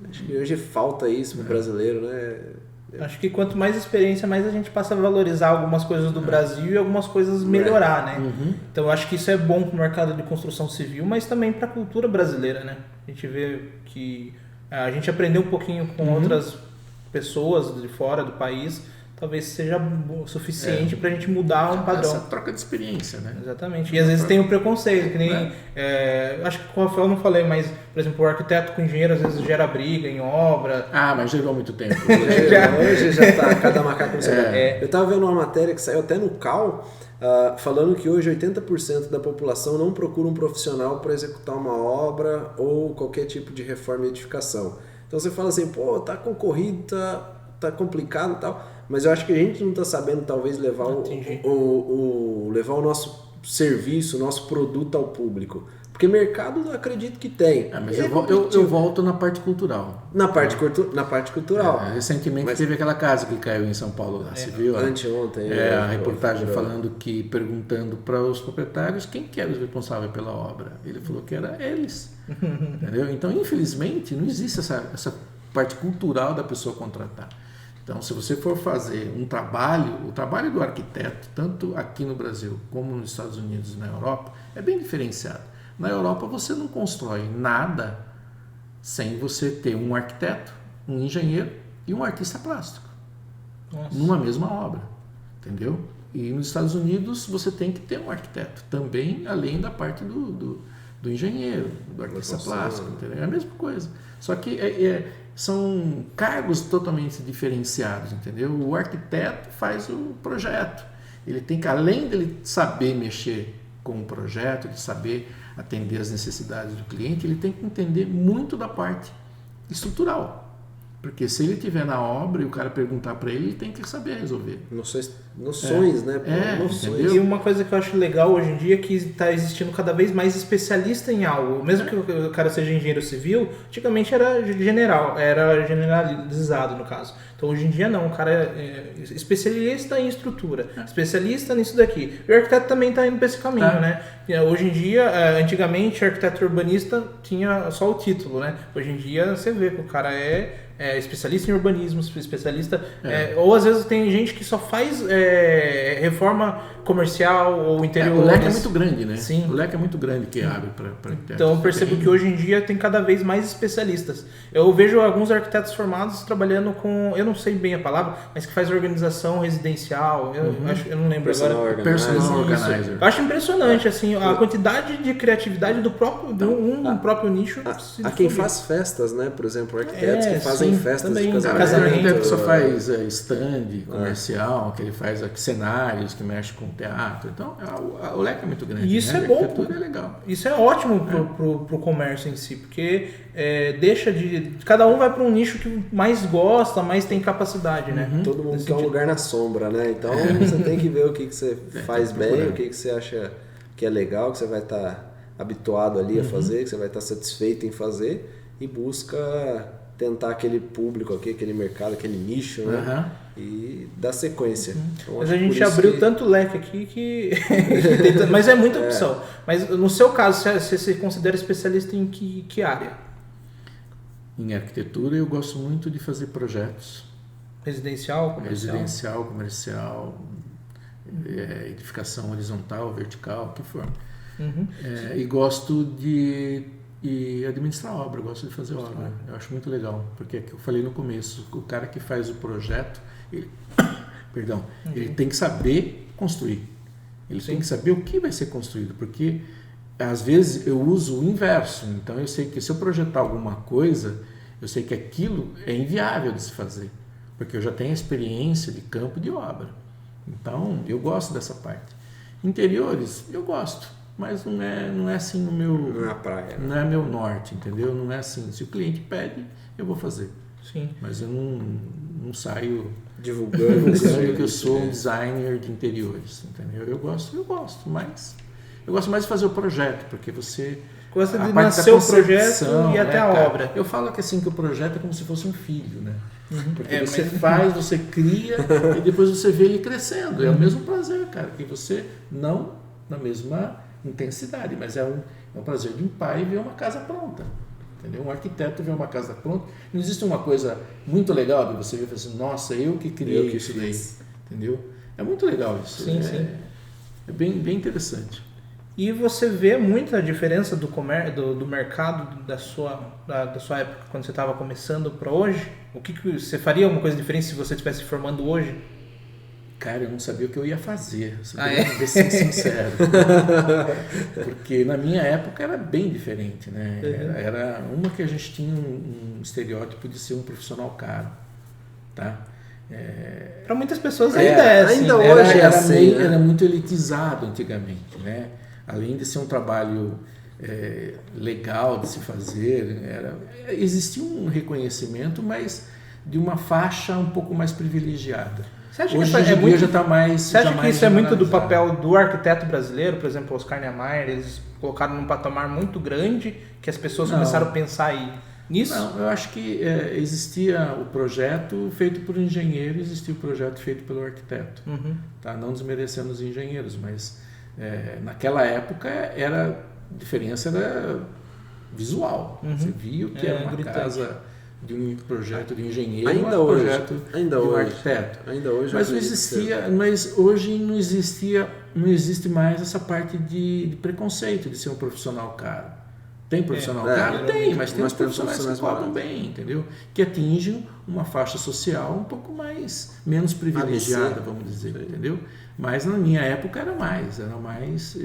Acho que hoje falta isso pro brasileiro, né? Acho que quanto mais experiência, mais a gente passa a valorizar algumas coisas do Brasil e algumas coisas melhorar, né? Então eu acho que isso é bom para o mercado de construção civil, mas também para a cultura brasileira, né? A gente vê que a gente aprendeu um pouquinho com outras pessoas de fora do país talvez seja suficiente para a gente mudar um padrão. Essa troca de experiência, né? Exatamente. E às vezes tem o preconceito, que nem... acho que com o Rafael eu não falei, mas, por exemplo, o arquiteto com engenheiro às vezes gera briga em obra. Ah, mas gerou muito tempo. Hoje já tá cada macaco no seu lugar. Eu estava vendo uma matéria que saiu até no CAL, falando que hoje 80% da população não procura um profissional para executar uma obra ou qualquer tipo de reforma e edificação. Então você fala assim, pô, tá concorrido, tá complicado e tal, mas eu acho que a gente não está sabendo talvez levar levar o nosso serviço, o nosso produto ao público. Porque mercado eu acredito que tem. Mas eu volto na parte cultural. Na parte cultural. Recentemente teve aquela casa que caiu em São Paulo lá, você viu? Anteontem. A reportagem falando perguntando para os proprietários quem que era o responsável pela obra. Ele falou que era eles. Entendeu? Então, infelizmente, não existe essa parte cultural da pessoa contratar. Então, se você for fazer o trabalho do arquiteto, tanto aqui no Brasil como nos Estados Unidos e na Europa, é bem diferenciado. Na Europa, você não constrói nada sem você ter um arquiteto, um engenheiro e um artista plástico. Nossa. Numa mesma obra, entendeu? E nos Estados Unidos, você tem que ter um arquiteto também, além da parte do engenheiro, do artista plástico, entendeu? É a mesma coisa. Só que são cargos totalmente diferenciados, entendeu? O arquiteto faz o projeto. Ele tem que, além dele saber mexer com o projeto, de saber atender as necessidades do cliente, ele tem que entender muito da parte estrutural. Porque se ele estiver na obra e o cara perguntar para ele tem que saber resolver. Noções, né? Noções. E uma coisa que eu acho legal hoje em dia é que está existindo cada vez mais especialista em algo. Mesmo que o cara seja engenheiro civil, antigamente era generalizado no caso. Então hoje em dia não, o cara é especialista em estrutura, especialista nisso daqui. E o arquiteto também está indo para esse caminho, né? Hoje em dia, antigamente, arquiteto urbanista tinha só o título, né? Hoje em dia você vê que o cara é especialista em urbanismo, especialista... ou às vezes tem gente que só faz reforma comercial ou interior. O leque é muito grande, né? Sim. O leque é muito grande que abre para arquitetos. Então eu percebo que hoje em dia tem cada vez mais especialistas. Eu vejo alguns arquitetos formados trabalhando com... Eu não sei bem a palavra, mas que faz organização residencial. Eu não lembro agora. Personal Organizer. Eu acho impressionante assim, a quantidade de criatividade do próprio, próprio nicho. Há quem faz festas, né? Por exemplo, arquitetos que fazem festas de casamento. O arquiteto só faz stand comercial, que ele faz cenários, que mexe com teatro. Então, o leque é muito grande. E isso né? é bom. Arquitetura é legal. Isso é ótimo pro comércio em si, porque deixa de... Cada um vai para um nicho que mais gosta, mais tem capacidade, né? Todo mundo quer um lugar na sombra, né? Então, você tem que ver o que você faz bem, o que você acha que é legal, que você vai estar habituado ali a fazer, que você vai estar satisfeito em fazer e busca tentar aquele público aqui, aquele mercado, aquele nicho, né? E dar sequência. Então, mas a gente abriu tanto leque aqui que... mas é muita opção. Mas no seu caso, você se considera especialista em que área? Em arquitetura eu gosto muito de fazer projetos. Residencial, comercial, edificação horizontal, vertical, o que for. E gosto de administrar obra, eu gosto de fazer obra. Eu acho muito legal, porque é que eu falei no começo, o cara que faz o projeto, ele tem que saber construir. Ele tem que saber o que vai ser construído, porque às vezes eu uso o inverso. Então eu sei que se eu projetar alguma coisa, eu sei que aquilo é inviável de se fazer, porque eu já tenho experiência de campo de obra. Então eu gosto dessa parte. Interiores, eu gosto. Mas não é assim no meu... Não é a praia. Não é meu norte, entendeu? Não é assim. Se o cliente pede, eu vou fazer. Sim. Mas eu não saio divulgando que eu sou um designer de interiores, entendeu? Eu gosto, mas eu gosto mais de fazer o projeto, porque você... Gosta de nascer o projeto e até a obra. Eu falo que assim, que o projeto é como se fosse um filho, né? Porque você faz, você cria e depois você vê ele crescendo. É o mesmo prazer, cara, que você não na mesma intensidade, mas é um prazer de um pai ver uma casa pronta, entendeu? Um arquiteto ver uma casa pronta. Não existe uma coisa muito legal de você ver assim, nossa, eu que criei isso daí, entendeu? É muito legal isso. Sim. É bem interessante. E você vê muita diferença do mercado da sua época, quando você estava começando, para hoje? O que você faria uma coisa diferente se você estivesse formando hoje? Cara, eu não sabia o que eu ia fazer, se ser sincero. Porque na minha época era bem diferente, né? Era uma que a gente tinha um estereótipo de ser um profissional caro, tá? Para muitas pessoas ainda é assim. Ainda hoje era muito elitizado antigamente, né? Além de ser um trabalho legal de se fazer, existia um reconhecimento, mas de uma faixa um pouco mais privilegiada. Hoje em dia já está mais. Você acha que isso é muito do papel do arquiteto brasileiro? Por exemplo, Oscar Niemeyer, eles colocaram num patamar muito grande que as pessoas começaram a pensar aí nisso? Não, eu acho que existia o projeto feito por engenheiro, existia o projeto feito pelo arquiteto. Tá? Não desmerecendo os engenheiros, mas naquela época a diferença era visual. Você via o que era uma casa de um projeto de engenheiro, ainda um hoje, projeto de um arquiteto. Ainda hoje. Mas hoje não existe mais essa parte de preconceito de ser um profissional caro. Tem profissional caro? Tem, mas tem uns profissionais que cobram bem, entendeu? Que atingem uma faixa social um pouco menos privilegiada, vamos dizer, entendeu? Mas na minha época era mais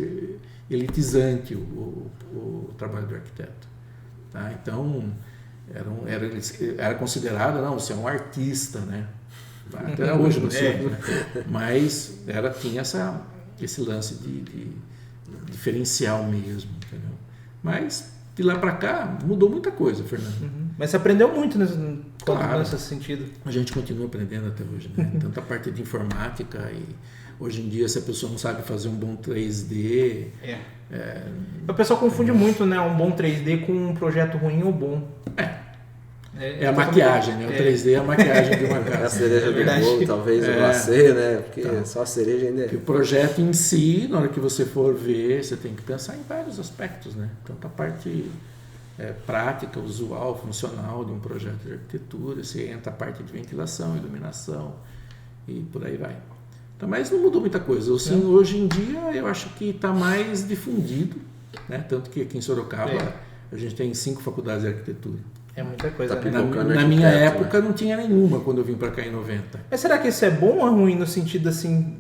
elitizante o trabalho do arquiteto. Tá? Então, era considerado, não, você é um artista, né? Até hoje não sei, né? Mas tinha esse lance de diferencial mesmo, entendeu? Mas de lá para cá mudou muita coisa, Fernando. Mas você aprendeu muito nesse sentido. A gente continua aprendendo até hoje, né? Tanto a parte de informática e hoje em dia se a pessoa não sabe fazer um bom 3D... O pessoal confunde muito, né? Um bom 3D com um projeto ruim ou bom. É a maquiagem, né? O 3D é a maquiagem de uma casa. É a cereja do bolo, talvez, o glacê, né? Porque só a cereja ainda O projeto em si, na hora que você for ver, você tem que pensar em vários aspectos, né? Tanto a parte prática, usual, funcional de um projeto de arquitetura, você entra a parte de ventilação, iluminação e por aí vai. Então, mas não mudou muita coisa. Assim, hoje em dia, eu acho que está mais difundido, né? Tanto que aqui em Sorocaba a gente tem 5 faculdades de arquitetura. É muita coisa. Na minha época não tinha nenhuma quando eu vim para cá em 90. Mas será que isso é bom ou ruim no sentido assim,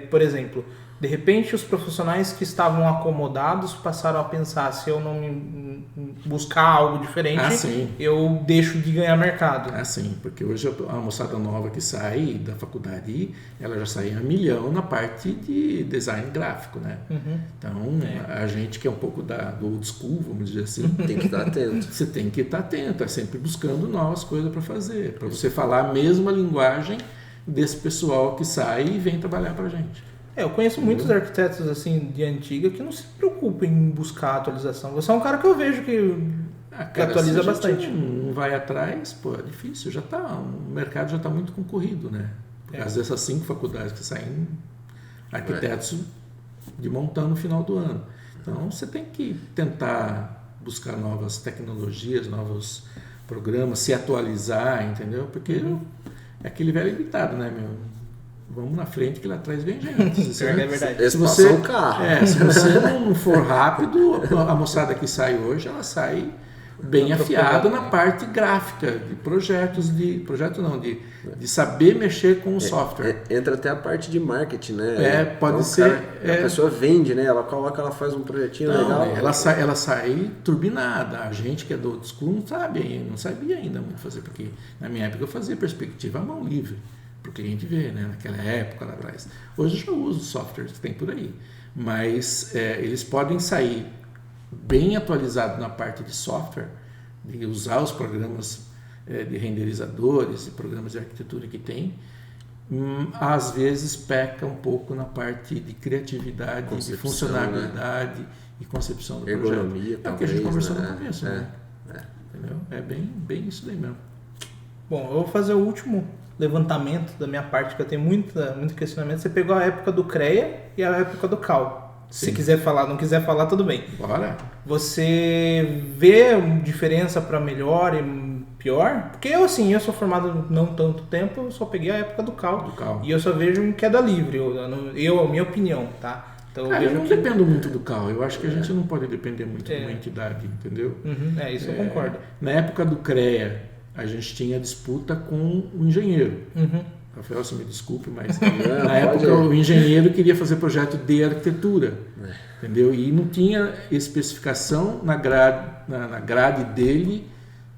por exemplo, de repente os profissionais que estavam acomodados passaram a pensar, se eu não buscar algo diferente, eu deixo de ganhar mercado. Sim, porque hoje a moçada nova que sai da faculdade, ela já sai a milhão na parte de design gráfico, né? Então, a gente que é um pouco do old school, vamos dizer assim, tem que estar atento. Você tem que estar atento, sempre buscando novas coisas para fazer, para você falar a mesma linguagem desse pessoal que sai e vem trabalhar para a gente. Eu conheço muitos arquitetos assim de antiga que não se preocupam em buscar atualização. Você é um cara que eu vejo que atualiza bastante. Não vai atrás, é difícil. O mercado já está muito concorrido, né? Por causa dessas 5 faculdades que saem arquitetos de montão no final do ano. Então você tem que tentar buscar novas tecnologias, novos programas, se atualizar, entendeu? Porque é aquele velho ditado, né, meu? Vamos na frente que lá atrás vem gente. É verdade. Se você não for rápido, a moçada que sai hoje, ela sai bem afiada na parte gráfica, de de saber mexer com o software. Entra até a parte de marketing, né? Pode ser. A pessoa vende, né? Ela faz um projetinho legal. Ela sai turbinada. A gente que é do old school não sabia ainda muito fazer, porque na minha época eu fazia perspectiva à mão livre. Para o cliente ver, né? Naquela época lá atrás. Hoje eu já uso os softwares que tem por aí, mas eles podem sair bem atualizados na parte de software, de usar os programas de renderizadores e programas de arquitetura que tem, às vezes peca um pouco na parte de criatividade, de funcionalidade, né? E concepção do ergonomia, projeto. É o que a gente conversou no começo, né? Entendeu? É bem isso daí mesmo. Bom, eu vou fazer o último levantamento da minha parte, que eu tenho muito questionamento. Você pegou a época do CREA e a época do CAL. Sim. Se quiser falar, não quiser falar, tudo bem. Bora. Você vê diferença para melhor e pior? Porque eu sou formado não tanto tempo, eu só peguei a época do CAL. E eu só vejo em queda livre, a minha opinião, tá? Então, eu não dependo muito do CAL. Eu acho que a gente não pode depender muito de uma entidade, entendeu? Isso eu concordo. Na época do CREA, a gente tinha disputa com o engenheiro. Rafael, você me desculpe, mas Não, na época o engenheiro queria fazer projeto de arquitetura, entendeu? E não tinha especificação na grade dele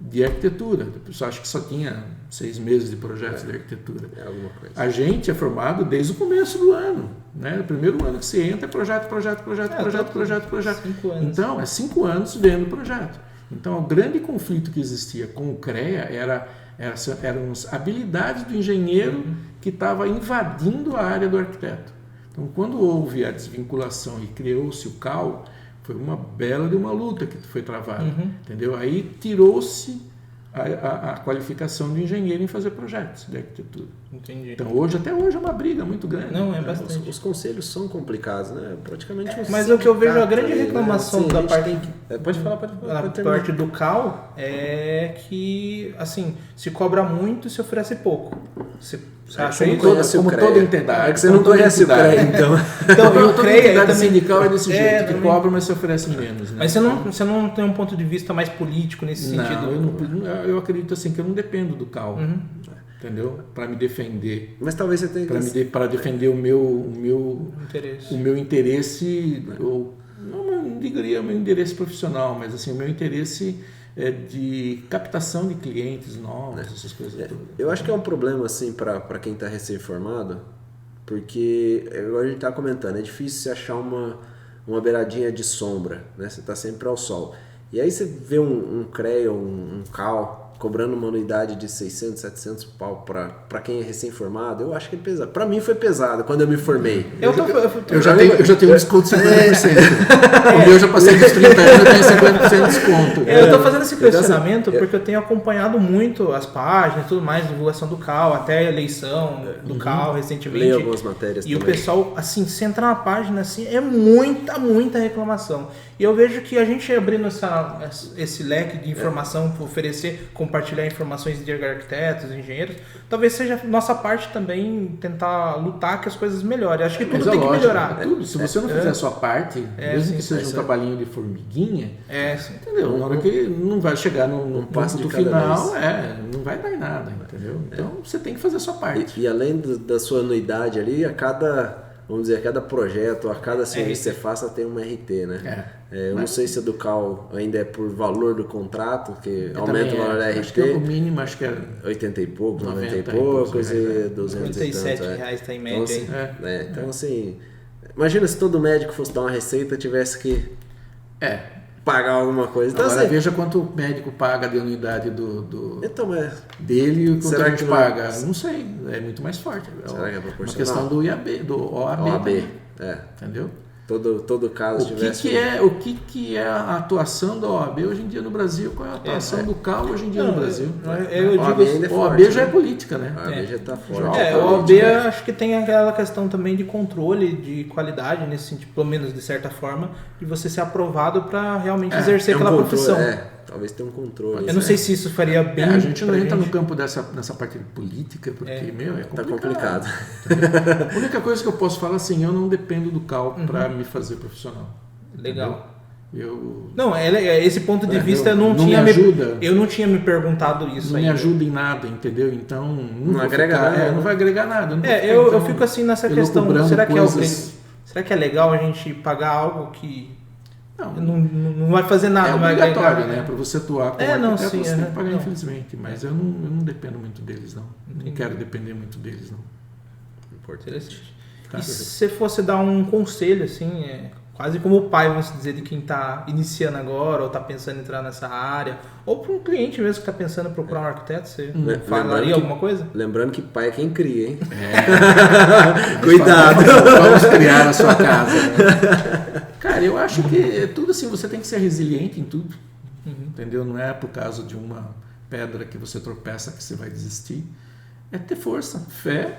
de arquitetura. O pessoal acha que só tinha 6 meses de projetos de arquitetura. Alguma coisa. A gente é formado desde o começo do ano, né? O primeiro ano que você entra é projeto. 5 anos. Então, é 5 anos vendo projeto. Então, o grande conflito que existia com o CREA eram as habilidades do engenheiro que estava invadindo a área do arquiteto. Então, quando houve a desvinculação e criou-se o CAL, foi uma bela de uma luta que foi travada, entendeu? Aí tirou-se a qualificação do engenheiro em fazer projetos de arquitetura. Entendi. Então, até hoje é uma briga muito grande. Não, é bastante. Os conselhos são complicados, né? Praticamente um Mas o que eu vejo, a sindicato grande aí, né? reclamação Sim, da a gente parte... tem que- Pode falar. Na parte do CAL é que, assim, se cobra muito e se oferece pouco. Você acha Como isso? conhece o Como CREA. toda entidade. É que você não conhece o CREA, então. Então, Toda o CREA entidade também... sindical é desse jeito, que também. cobra, mas se oferece menos. Né? Mas você não tem um ponto de vista mais político nesse sentido? Eu acredito assim que eu não dependo do CAL, entendeu? Para me defender. Mas talvez você tenha que... Para defender o meu interesse, ou não diria o meu interesse profissional, mas assim, o meu interesse é de captação de clientes novos, essas coisas todas. Eu acho que é um problema assim para quem está recém-formado, porque, igual a gente está comentando, é difícil você achar uma beiradinha de sombra, né? Você está sempre ao sol. E aí você vê um CREA, um CAL, cobrando uma anuidade de 600, 700 pau para quem é recém-formado, eu acho que é pesado. Para mim foi pesado quando eu me formei. Eu já tenho um desconto de 50%. O meu já passei dos 30 anos, eu tenho 50% de desconto. Eu estou fazendo esse questionamento porque eu tenho acompanhado muito as páginas e tudo mais, divulgação do CAL, até a eleição do CAL recentemente. Leio algumas matérias e também. o pessoal, assim, se entrar na página, assim, é muita reclamação. E eu vejo que a gente abrindo esse leque de informação para oferecer, compartilhar informações de arquitetos, engenheiros, talvez seja nossa parte também tentar lutar que as coisas melhorem. Acho que tudo tem que melhorar. Tudo. Se você não fizer a sua parte, mesmo que seja um trabalhinho de formiguinha, entendeu? Na hora que não vai chegar no passo ponto de cada final, vez. não vai dar em nada, entendeu? Então você tem que fazer a sua parte. E além da sua anuidade ali, a cada projeto, a cada serviço que você faça tem uma RT, né? Eu não sei se a do CAL ainda é por valor do contrato, que aumenta o valor da RT. Acho que é o mínimo, acho que é 80 e pouco, 90 e 90 poucos, e e 200 e R$57 tanto. está em Então, média assim, aí. então, assim, imagina se todo médico fosse dar uma receita e tivesse que pagar alguma coisa. Então, agora assim, veja quanto o médico paga de unidade então, dele e o que será a gente que não- paga. Não sei, é muito mais forte. Será que é uma proporcional? questão do OAB. OAB, Entendeu? Todo caso tivesse... O que é a atuação da OAB hoje em dia no Brasil? Qual é a atuação do CAL hoje em dia no Brasil? Eu OAB digo, ainda é O OAB forte, já é né? política, né? A OAB já tá forte. o OAB acho que tem aquela questão também de controle de qualidade nesse sentido, pelo menos de certa forma, de você ser aprovado para realmente exercer aquela profissão. Talvez tenha um controle. Eu não sei se isso faria bem. A gente não pra entra gente. no campo nessa parte de política, porque, é Tá complicado. complicado. A única coisa que eu posso falar assim, eu não dependo do CAL para me fazer profissional. Legal. Eu Não, esse ponto de vista eu não não tinha me ajuda. eu não tinha me perguntado isso não ainda. me ajuda em nada, entendeu? Então não vou agrega ficar- nada. Não vai agregar nada. Eu não vou ficar, Eu então, fico assim nessa eu questão. cobrando Será que coisas- será que é legal a gente pagar algo que Não, não vai fazer nada? é não vai obrigatório, agregar, né? Para você atuar como não, arquiteto, sim, você tem que pagar, não. infelizmente. Mas eu não dependo muito deles, não. Não quero depender muito deles, não. Interessante. Tá. E se você fosse dar um conselho, assim, quase como o pai, vamos dizer, de quem está iniciando agora ou está pensando em entrar nessa área, ou para um cliente mesmo que está pensando em procurar um arquiteto, você falaria alguma coisa? Lembrando que pai é quem cria, hein? Cuidado! Vamos criar a sua casa. Né? Cara, eu acho que é tudo assim, você tem que ser resiliente em tudo. Entendeu? Não é por causa de uma pedra que você tropeça que você vai desistir. É ter força, fé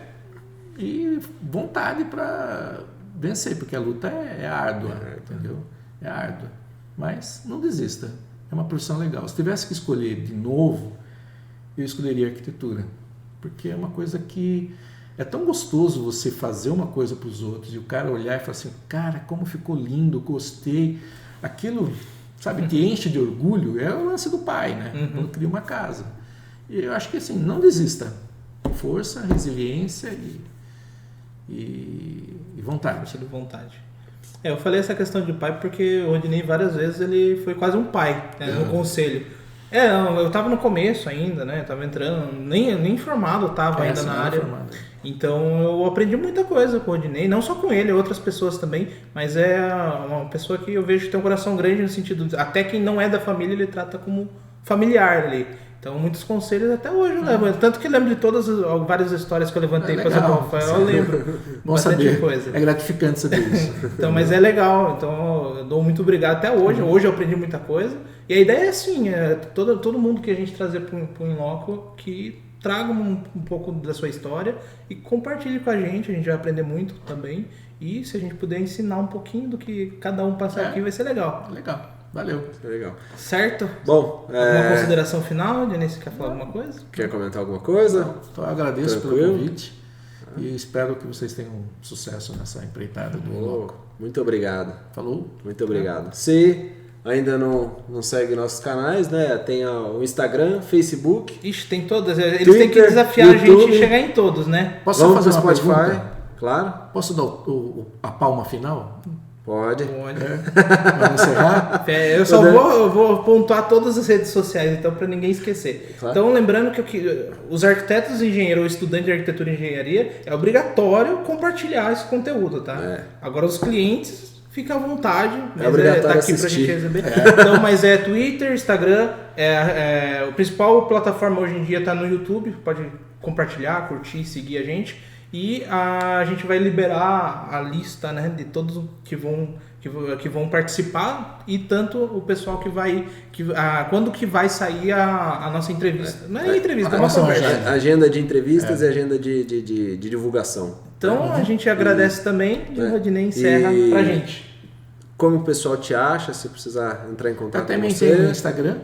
e vontade para vencer, porque a luta é árdua, entendeu? É árdua. Mas não desista. É uma profissão legal. Se tivesse que escolher de novo, eu escolheria arquitetura. Porque é uma coisa que é tão gostoso você fazer uma coisa para os outros e o cara olhar e falar assim, cara, como ficou lindo, gostei. Aquilo, sabe, te enche de orgulho. É o lance do pai, né? Quando cria uma casa. E eu acho que assim, não desista. força, resiliência e vontade. Vontade. Eu falei essa questão de pai porque o Rodinei várias vezes ele foi quase um pai, né, no conselho. Eu tava no começo ainda, né? Tava entrando, nem formado eu tava ainda na área. Então eu aprendi muita coisa com o Rodinei, não só com ele, outras pessoas também, mas é uma pessoa que eu vejo que tem um coração grande no sentido, até quem não é da família ele trata como familiar ali. Então muitos conselhos até hoje eu levo, tanto que eu lembro de várias histórias que eu levantei para o Rafael, eu lembro. Bom saber, coisa. É gratificante saber isso. Então, mas é legal, então eu dou muito obrigado até hoje, hoje eu aprendi muita coisa. E a ideia é assim, todo mundo que a gente trazer para o Inloco que traga um pouco da sua história e compartilhe com a gente vai aprender muito também. E se a gente puder ensinar um pouquinho do que cada um passar aqui, vai ser legal. Legal, valeu. Legal. Certo? Bom, alguma consideração final, Dionísio? Você quer falar alguma coisa? Quer comentar alguma coisa? Então, eu agradeço pelo convite e espero que vocês tenham sucesso nessa empreitada do Inloco. Muito obrigado. Falou? Muito obrigado. Se ainda não segue nossos canais, né? Tem o Instagram, Facebook. Ixi, tem todas. Eles têm que desafiar YouTube, a gente a chegar em todos, né? Posso fazer uma Spotify? Pergunta? Claro. Posso dar a palma final? Pode. Vamos encerrar? Eu só vou pontuar todas as redes sociais, então, para ninguém esquecer. Claro. Então, lembrando que os arquitetos e engenheiros ou estudantes de arquitetura e engenharia, é obrigatório compartilhar esse conteúdo, tá? Agora, os clientes... Fica à vontade, mas tá aqui assistir. Pra gente receber. Então, mas é Twitter, Instagram, a principal plataforma hoje em dia tá no YouTube, pode compartilhar, curtir, seguir a gente. E a gente vai liberar a lista, né, de todos que vão participar e tanto o pessoal que vai... quando que vai sair a nossa entrevista. Não é entrevista, é uma conversa. Agenda de entrevistas e agenda de divulgação. Então a gente agradece também e o Rodinei encerra pra gente. Como o pessoal te acha, se precisar entrar em contato com você. Tem no Instagram.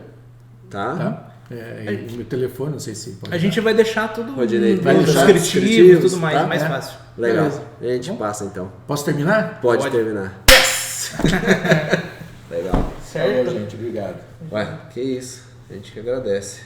Tá. E meu telefone, não sei se pode. A gente vai deixar tudo descritivo, tudo mais fácil. Legal. Beleza. A gente passa então. Posso terminar? Pode terminar. Yes! Legal. Certo. Falou, gente. Obrigado. Que isso. A gente que agradece.